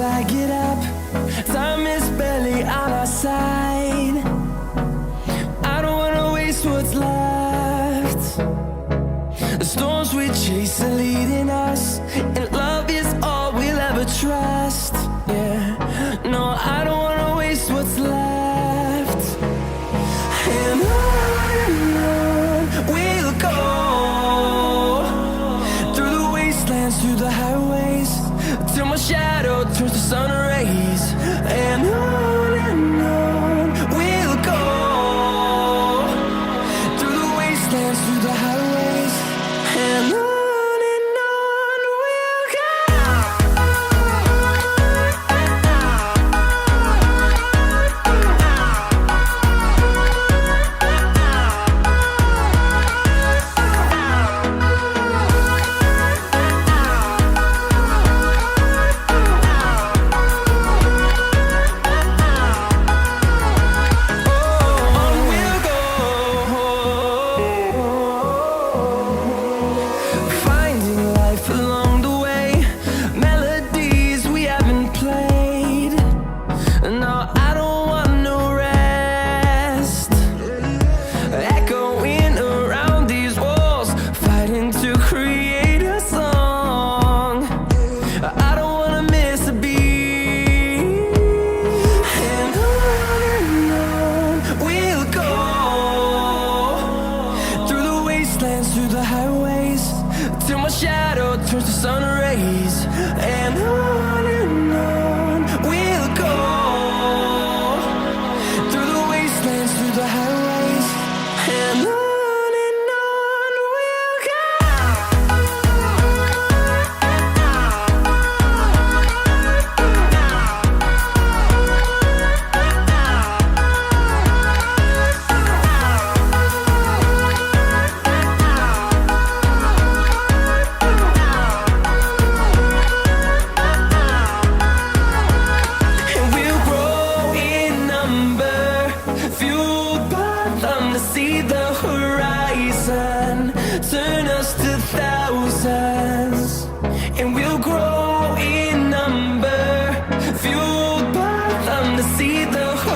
I get up. Time is barely on our side. I don't wanna waste what's left. The storms we chase are leading us, and love is all we'll ever trust. Yeah, no, I don't wanna waste what's left. And on we'll go, through the wastelands, through the highways, till my shadow turns to sun rays. And on we'll go, through the wastelands, through the highways, and on we'll go. Through the highways, till my shadow turns to sun rays. And on we'll go, through the wastelands, through the highways, and on we'll go. See the horizon, turn us to thousands, and we'll grow in number, fueled by them to see the horizon.